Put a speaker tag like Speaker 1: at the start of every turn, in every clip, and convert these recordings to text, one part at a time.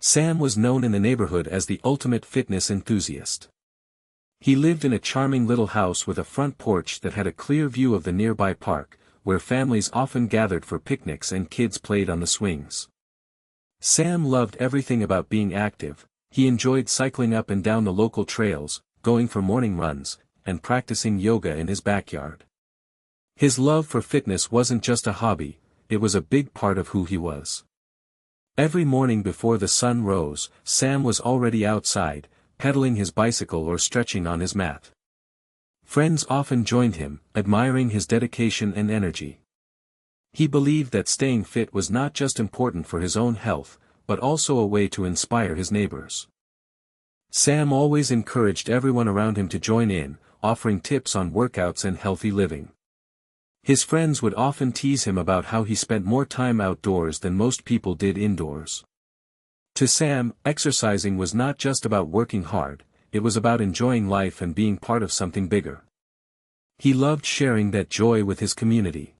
Speaker 1: Sam was known in the neighborhood as the ultimate fitness enthusiast. He lived in a charming little house with a front porch that had a clear view of the nearby park, where families often gathered for picnics and kids played on the swings. Sam loved everything about being active. He enjoyed cycling up and down the local trails, going for morning runs, and practicing yoga in his backyard. His love for fitness wasn't just a hobby, it was a big part of who he was. Every morning before the sun rose, Sam was already outside, pedaling his bicycle or stretching on his mat. Friends often joined him, admiring his dedication and energy. He believed that staying fit was not just important for his own health, but also a way to inspire his neighbors. Sam always encouraged everyone around him to join in, offering tips on workouts and healthy living. His friends would often tease him about how he spent more time outdoors than most people did indoors. To Sam, exercising was not just about working hard, it was about enjoying life and being part of something bigger. He loved sharing that joy with his community.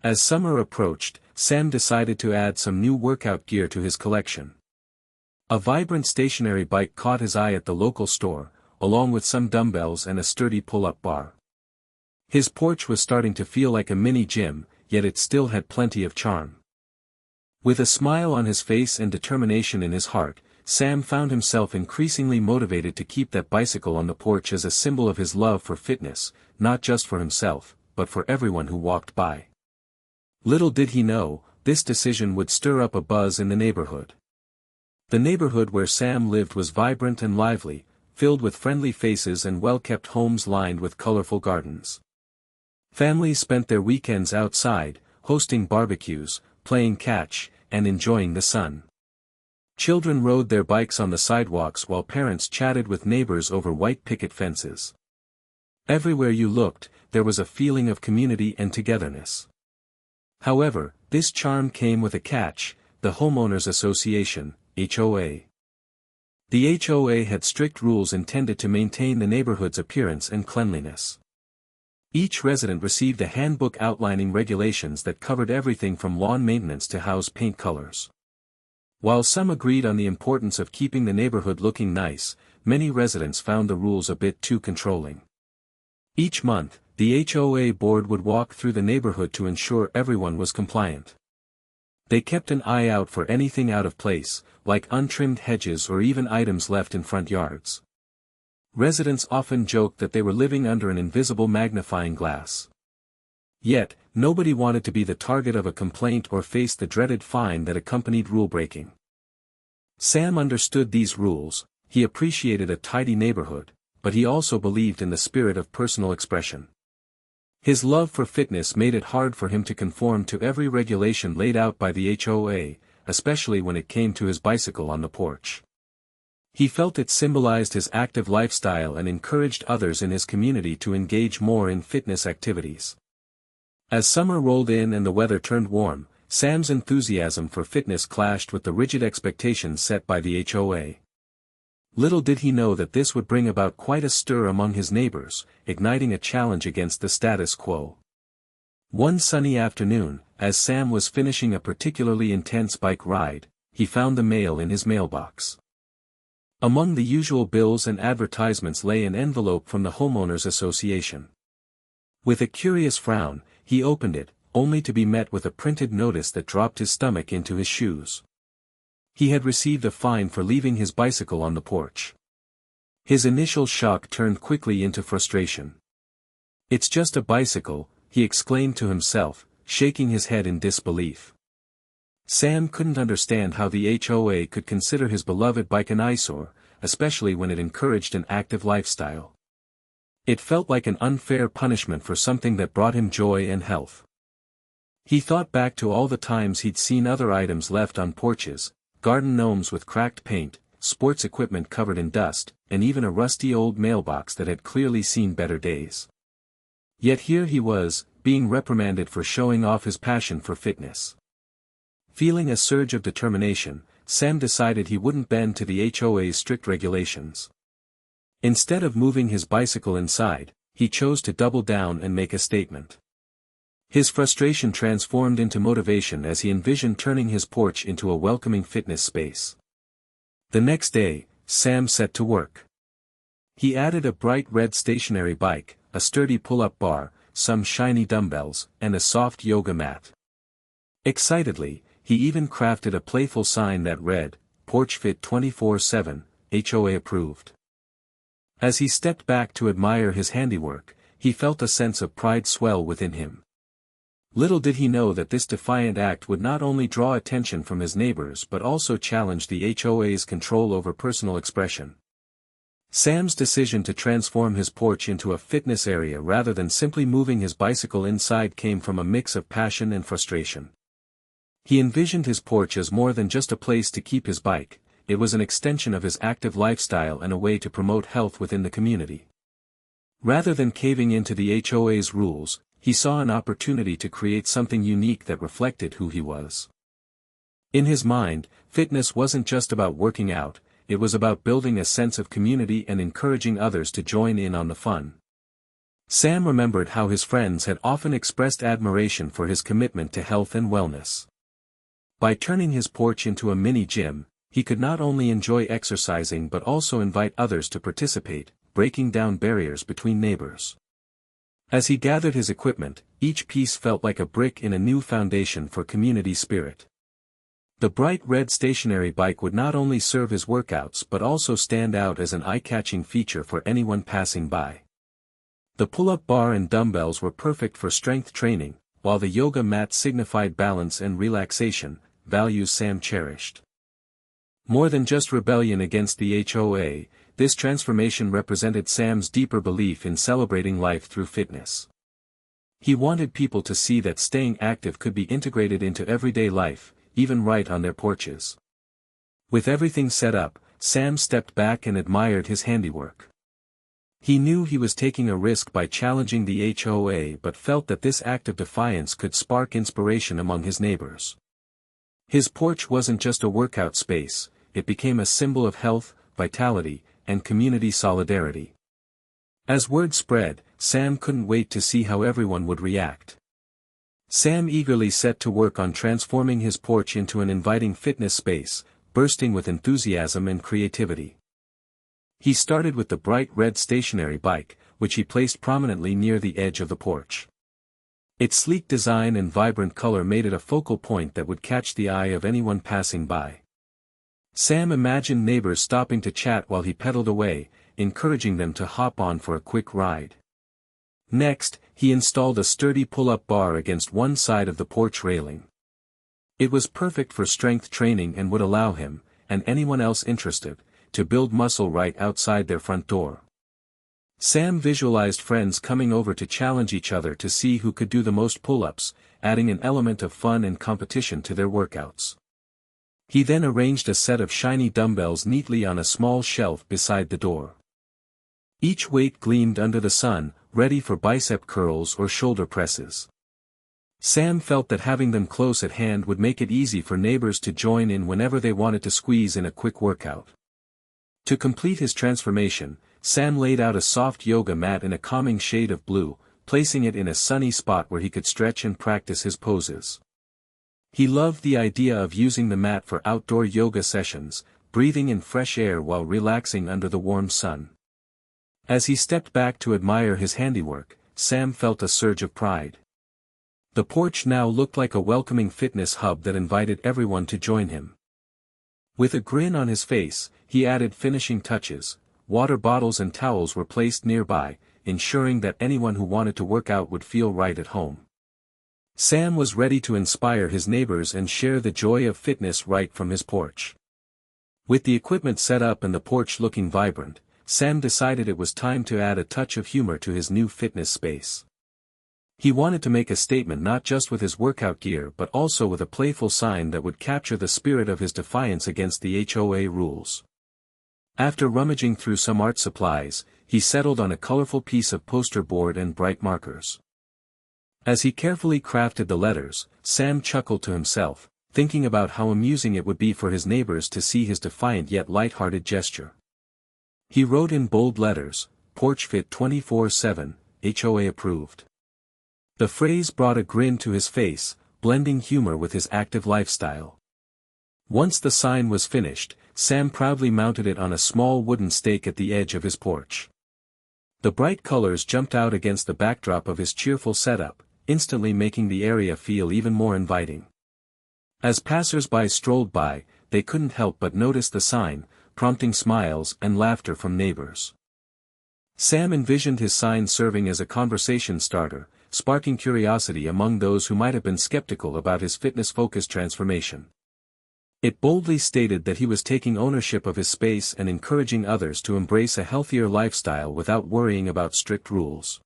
Speaker 1: As summer approached, Sam decided to add some new workout gear to his collection. A vibrant stationary bike caught his eye at the local store, along with some dumbbells and a sturdy pull-up bar. His porch was starting to feel like a mini gym, yet it still had plenty of charm. With a smile on his face and determination in his heart, Sam found himself increasingly motivated to keep that bicycle on the porch as a symbol of his love for fitness, not just for himself, but for everyone who walked by. Little did he know, this decision would stir up a buzz in the neighborhood. The neighborhood where Sam lived was vibrant and lively, filled with friendly faces and well-kept homes lined with colorful gardens. Families spent their weekends outside, hosting barbecues, playing catch, and enjoying the sun. Children rode their bikes on the sidewalks while parents chatted with neighbors over white picket fences. Everywhere you looked, there was a feeling of community and togetherness. However, this charm came with a catch: the Homeowners Association, HOA. The HOA had strict rules intended to maintain the neighborhood's appearance and cleanliness. Each resident received a handbook outlining regulations that covered everything from lawn maintenance to house paint colors. While some agreed on the importance of keeping the neighborhood looking nice, many residents found the rules a bit too controlling. Each month, the HOA board would walk through the neighborhood to ensure everyone was compliant. They kept an eye out for anything out of place, like untrimmed hedges or even items left in front yards. Residents often joked that they were living under an invisible magnifying glass. Yet, nobody wanted to be the target of a complaint or face the dreaded fine that accompanied rule-breaking. Sam understood these rules. He appreciated a tidy neighborhood, but he also believed in the spirit of personal expression. His love for fitness made it hard for him to conform to every regulation laid out by the HOA, especially when it came to his bicycle on the porch. He felt it symbolized his active lifestyle and encouraged others in his community to engage more in fitness activities. As summer rolled in and the weather turned warm, Sam's enthusiasm for fitness clashed with the rigid expectations set by the HOA. Little did he know that this would bring about quite a stir among his neighbors, igniting a challenge against the status quo. One sunny afternoon, as Sam was finishing a particularly intense bike ride, he found the mail in his mailbox. Among the usual bills and advertisements lay an envelope from the Homeowners Association. With a curious frown, he opened it, only to be met with a printed notice that dropped his stomach into his shoes. He had received a fine for leaving his bicycle on the porch. His initial shock turned quickly into frustration. "It's just a bicycle," he exclaimed to himself, shaking his head in disbelief. Sam couldn't understand how the HOA could consider his beloved bike an eyesore, especially when it encouraged an active lifestyle. It felt like an unfair punishment for something that brought him joy and health. He thought back to all the times he'd seen other items left on porches: garden gnomes with cracked paint, sports equipment covered in dust, and even a rusty old mailbox that had clearly seen better days. Yet here he was, being reprimanded for showing off his passion for fitness. Feeling a surge of determination, Sam decided he wouldn't bend to the HOA's strict regulations. Instead of moving his bicycle inside, he chose to double down and make a statement. His frustration transformed into motivation as he envisioned turning his porch into a welcoming fitness space. The next day, Sam set to work. He added a bright red stationary bike, a sturdy pull-up bar, some shiny dumbbells, and a soft yoga mat. Excitedly, he even crafted a playful sign that read, "Porch Fit 24/7, HOA approved." As he stepped back to admire his handiwork, he felt a sense of pride swell within him. Little did he know that this defiant act would not only draw attention from his neighbors but also challenge the HOA's control over personal expression. Sam's decision to transform his porch into a fitness area rather than simply moving his bicycle inside came from a mix of passion and frustration. He envisioned his porch as more than just a place to keep his bike, it was an extension of his active lifestyle and a way to promote health within the community. Rather than caving into the HOA's rules, he saw an opportunity to create something unique that reflected who he was. In his mind, fitness wasn't just about working out, it was about building a sense of community and encouraging others to join in on the fun. Sam remembered how his friends had often expressed admiration for his commitment to health and wellness. By turning his porch into a mini gym, he could not only enjoy exercising but also invite others to participate, breaking down barriers between neighbors. As he gathered his equipment, each piece felt like a brick in a new foundation for community spirit. The bright red stationary bike would not only serve his workouts but also stand out as an eye-catching feature for anyone passing by. The pull-up bar and dumbbells were perfect for strength training, while the yoga mat signified balance and relaxation, values Sam cherished. More than just rebellion against the HOA, this transformation represented Sam's deeper belief in celebrating life through fitness. He wanted people to see that staying active could be integrated into everyday life, even right on their porches. With everything set up, Sam stepped back and admired his handiwork. He knew he was taking a risk by challenging the HOA but felt that this act of defiance could spark inspiration among his neighbors. His porch wasn't just a workout space, it became a symbol of health, vitality, and community solidarity. As word spread, Sam couldn't wait to see how everyone would react. Sam eagerly set to work on transforming his porch into an inviting fitness space, bursting with enthusiasm and creativity. He started with the bright red stationary bike, which he placed prominently near the edge of the porch. Its sleek design and vibrant color made it a focal point that would catch the eye of anyone passing by. Sam imagined neighbors stopping to chat while he pedaled away, encouraging them to hop on for a quick ride. Next, he installed a sturdy pull-up bar against one side of the porch railing. It was perfect for strength training and would allow him, and anyone else interested, to build muscle right outside their front door. Sam visualized friends coming over to challenge each other to see who could do the most pull-ups, adding an element of fun and competition to their workouts. He then arranged a set of shiny dumbbells neatly on a small shelf beside the door. Each weight gleamed under the sun, ready for bicep curls or shoulder presses. Sam felt that having them close at hand would make it easy for neighbors to join in whenever they wanted to squeeze in a quick workout. To complete his transformation, Sam laid out a soft yoga mat in a calming shade of blue, placing it in a sunny spot where he could stretch and practice his poses. He loved the idea of using the mat for outdoor yoga sessions, breathing in fresh air while relaxing under the warm sun. As he stepped back to admire his handiwork, Sam felt a surge of pride. The porch now looked like a welcoming fitness hub that invited everyone to join him. With a grin on his face, he added finishing touches. Water bottles and towels were placed nearby, ensuring that anyone who wanted to work out would feel right at home. Sam was ready to inspire his neighbors and share the joy of fitness right from his porch. With the equipment set up and the porch looking vibrant, Sam decided it was time to add a touch of humor to his new fitness space. He wanted to make a statement not just with his workout gear but also with a playful sign that would capture the spirit of his defiance against the HOA rules. After rummaging through some art supplies, he settled on a colorful piece of poster board and bright markers. As he carefully crafted the letters, Sam chuckled to himself, thinking about how amusing it would be for his neighbors to see his defiant yet light-hearted gesture. He wrote in bold letters, "Porch Fit 24/7, HOA approved." The phrase brought a grin to his face, blending humor with his active lifestyle. Once the sign was finished, Sam proudly mounted it on a small wooden stake at the edge of his porch. The bright colors jumped out against the backdrop of his cheerful setup, instantly making the area feel even more inviting. As passers-by strolled by, they couldn't help but notice the sign, prompting smiles and laughter from neighbors. Sam envisioned his sign serving as a conversation starter, sparking curiosity among those who might have been skeptical about his fitness-focused transformation. It boldly stated that he was taking ownership of his space and encouraging others to embrace a healthier lifestyle without worrying about strict rules.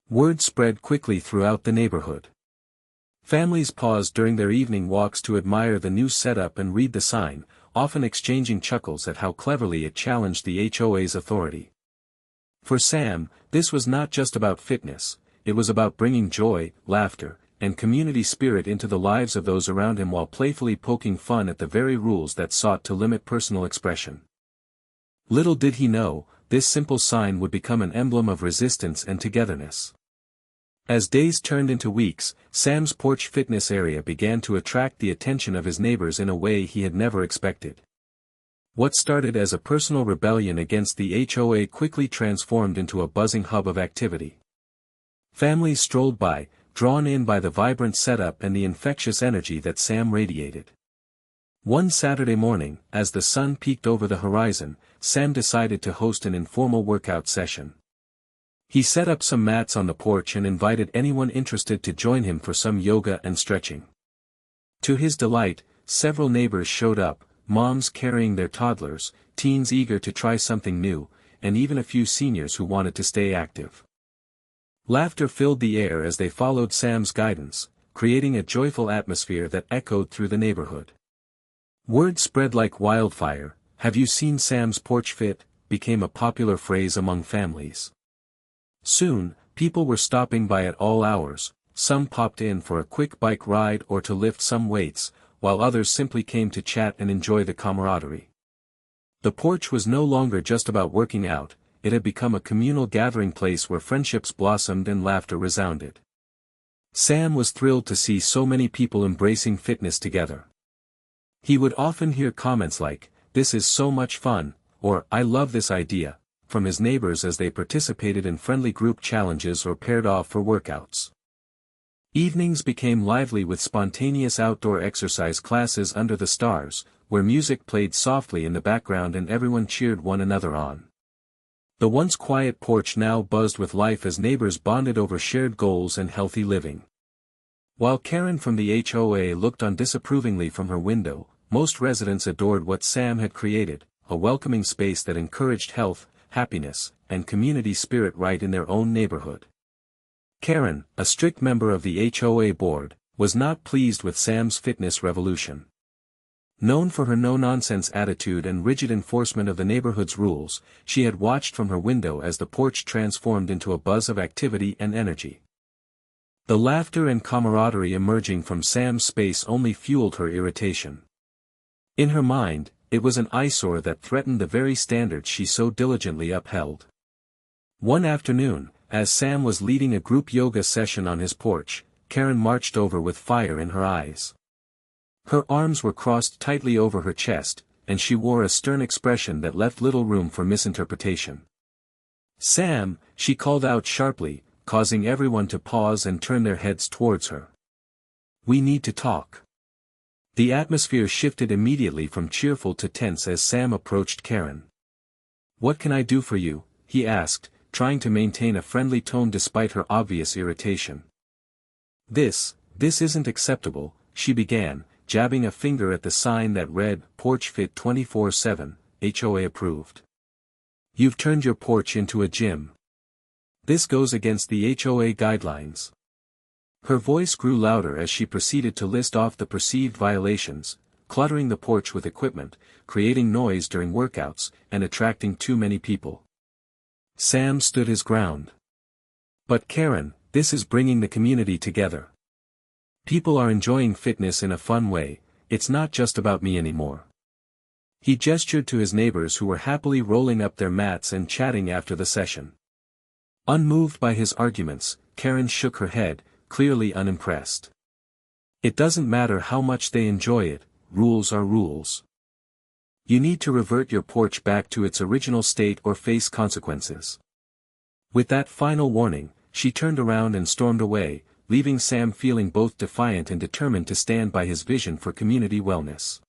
Speaker 1: Word spread quickly throughout the neighborhood. Families paused during their evening walks to admire the new setup and read the sign, often exchanging chuckles at how cleverly it challenged the HOA's authority. For Sam, this was not just about fitness, it was about bringing joy, laughter, and community spirit into the lives of those around him while playfully poking fun at the very rules that sought to limit personal expression. Little did he know, this simple sign would become an emblem of resistance and togetherness. As days turned into weeks, Sam's porch fitness area began to attract the attention of his neighbors in a way he had never expected. What started as a personal rebellion against the HOA quickly transformed into a buzzing hub of activity. Families strolled by, drawn in by the vibrant setup and the infectious energy that Sam radiated. One Saturday morning, as the sun peeked over the horizon, Sam decided to host an informal workout session. He set up some mats on the porch and invited anyone interested to join him for some yoga and stretching. To his delight, several neighbors showed up, moms carrying their toddlers, teens eager to try something new, and even a few seniors who wanted to stay active. Laughter filled the air as they followed Sam's guidance, creating a joyful atmosphere that echoed through the neighborhood. Word spread like wildfire, "Have you seen Sam's porch fit?" became a popular phrase among families. Soon, people were stopping by at all hours, some popped in for a quick bike ride or to lift some weights, while others simply came to chat and enjoy the camaraderie. The porch was no longer just about working out, it had become a communal gathering place where friendships blossomed and laughter resounded. Sam was thrilled to see so many people embracing fitness together. He would often hear comments like, "This is so much fun," or "I love this idea," from his neighbors as they participated in friendly group challenges or paired off for workouts. Evenings became lively with spontaneous outdoor exercise classes under the stars, where music played softly in the background and everyone cheered one another on. The once quiet porch now buzzed with life as neighbors bonded over shared goals and healthy living. While Karen from the HOA looked on disapprovingly from her window, most residents adored what Sam had created, a welcoming space that encouraged health, happiness, and community spirit right in their own neighborhood. Karen, a strict member of the HOA board, was not pleased with Sam's fitness revolution. Known for her no-nonsense attitude and rigid enforcement of the neighborhood's rules, she had watched from her window as the porch transformed into a buzz of activity and energy. The laughter and camaraderie emerging from Sam's space only fueled her irritation. In her mind, it was an eyesore that threatened the very standards she so diligently upheld. One afternoon, as Sam was leading a group yoga session on his porch, Karen marched over with fire in her eyes. Her arms were crossed tightly over her chest, and she wore a stern expression that left little room for misinterpretation. "Sam," she called out sharply, causing everyone to pause and turn their heads towards her. "We need to talk." The atmosphere shifted immediately from cheerful to tense as Sam approached Karen. "What can I do for you?" he asked, trying to maintain a friendly tone despite her obvious irritation. This isn't acceptable," she began, jabbing a finger at the sign that read, "Porch Fit 24/7, HOA approved. You've turned your porch into a gym. This goes against the HOA guidelines." Her voice grew louder as she proceeded to list off the perceived violations, cluttering the porch with equipment, creating noise during workouts, and attracting too many people. Sam stood his ground. "But Karen, this is bringing the community together. People are enjoying fitness in a fun way, it's not just about me anymore." He gestured to his neighbors who were happily rolling up their mats and chatting after the session. Unmoved by his arguments, Karen shook her head, clearly unimpressed. "It doesn't matter how much they enjoy it, rules are rules. You need to revert your porch back to its original state or face consequences. With that final warning, she turned around and stormed away, leaving Sam feeling both defiant and determined to stand by his vision for community wellness.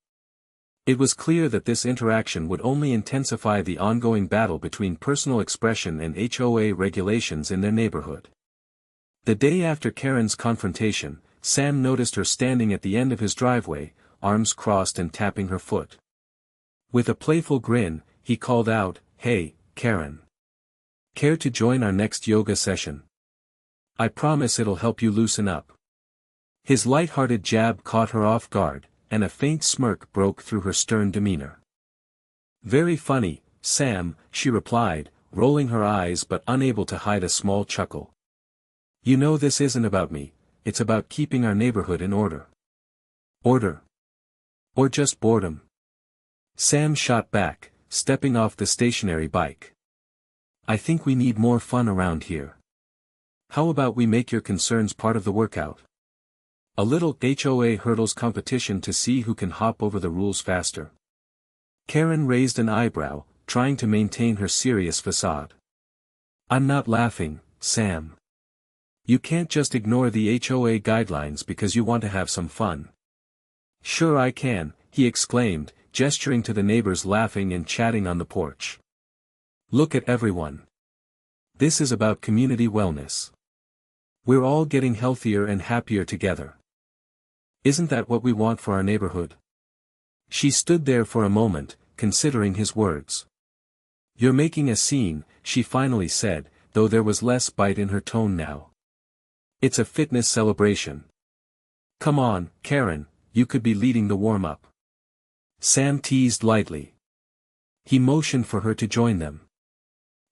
Speaker 1: It was clear that this interaction would only intensify the ongoing battle between personal expression and HOA regulations in their neighborhood. The day after Karen's confrontation, Sam noticed her standing at the end of his driveway, arms crossed and tapping her foot. With a playful grin, he called out, "Hey, Karen. Care to join our next yoga session? I promise it'll help you loosen up." His light-hearted jab caught her off guard, and a faint smirk broke through her stern demeanor. "Very funny, Sam," she replied, rolling her eyes but unable to hide a small chuckle. "You know this isn't about me, it's about keeping our neighborhood in order." "Order? Or just boredom?" Sam shot back, stepping off the stationary bike. "I think we need more fun around here. How about we make your concerns part of the workout? A little HOA hurdles competition to see who can hop over the rules faster." Karen raised an eyebrow, trying to maintain her serious facade. "I'm not laughing, Sam. You can't just ignore the HOA guidelines because you want to have some fun." "Sure I can," he exclaimed, gesturing to the neighbors laughing and chatting on the porch. "Look at everyone. This is about community wellness. We're all getting healthier and happier together. Isn't that what we want for our neighborhood?" She stood there for a moment, considering his words. "You're making a scene," she finally said, though there was less bite in her tone now. "It's a fitness celebration. Come on, Karen, you could be leading the warm-up." Sam teased lightly. He motioned for her to join them.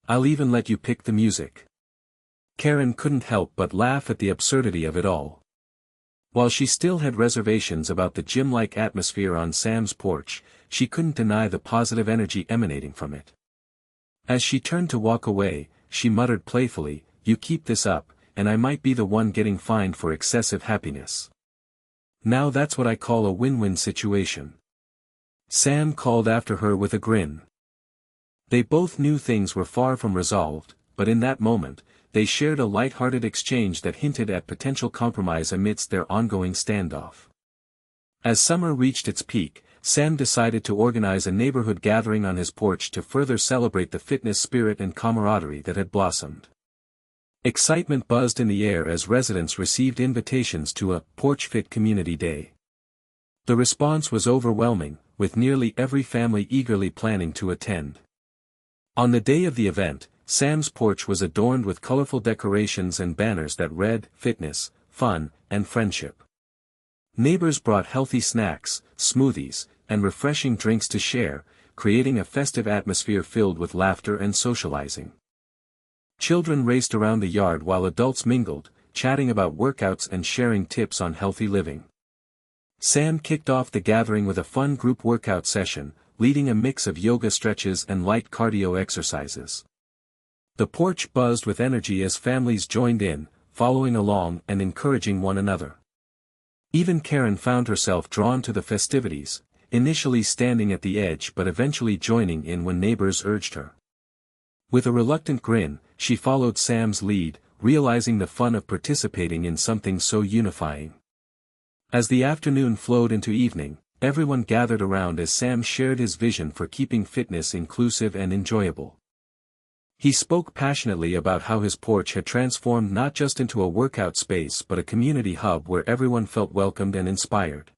Speaker 1: "I'll even let you pick the music." Karen couldn't help but laugh at the absurdity of it all. While she still had reservations about the gym-like atmosphere on Sam's porch, she couldn't deny the positive energy emanating from it. As she turned to walk away, she muttered playfully, "You keep this up, and I might be the one getting fined for excessive happiness. Now that's what I call a win-win situation." Sam called after her with a grin. They both knew things were far from resolved, but in that moment, they shared a light-hearted exchange that hinted at potential compromise amidst their ongoing standoff. As summer reached its peak, Sam decided to organize a neighborhood gathering on his porch to further celebrate the fitness spirit and camaraderie that had blossomed. Excitement buzzed in the air as residents received invitations to a Porch Fit Community Day. The response was overwhelming, with nearly every family eagerly planning to attend. On the day of the event, Sam's porch was adorned with colorful decorations and banners that read, "Fitness, Fun, and Friendship." Neighbors brought healthy snacks, smoothies, and refreshing drinks to share, creating a festive atmosphere filled with laughter and socializing. Children raced around the yard while adults mingled, chatting about workouts and sharing tips on healthy living. Sam kicked off the gathering with a fun group workout session, leading a mix of yoga stretches and light cardio exercises. The porch buzzed with energy as families joined in, following along and encouraging one another. Even Karen found herself drawn to the festivities, initially standing at the edge but eventually joining in when neighbors urged her. With a reluctant grin, she followed Sam's lead, realizing the fun of participating in something so unifying. As the afternoon flowed into evening, everyone gathered around as Sam shared his vision for keeping fitness inclusive and enjoyable. He spoke passionately about how his porch had transformed not just into a workout space but a community hub where everyone felt welcomed and inspired.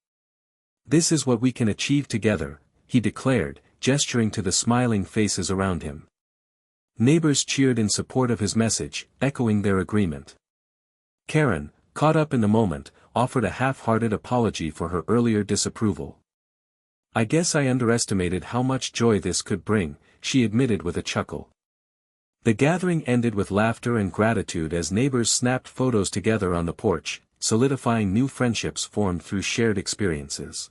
Speaker 1: "This is what we can achieve together," he declared, gesturing to the smiling faces around him. Neighbors cheered in support of his message, echoing their agreement. Karen, caught up in the moment, offered a half-hearted apology for her earlier disapproval. "I guess I underestimated how much joy this could bring," she admitted with a chuckle. The gathering ended with laughter and gratitude as neighbors snapped photos together on the porch, solidifying new friendships formed through shared experiences.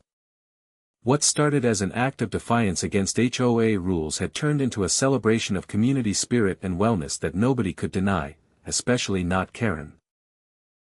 Speaker 1: What started as an act of defiance against HOA rules had turned into a celebration of community spirit and wellness that nobody could deny, especially not Karen.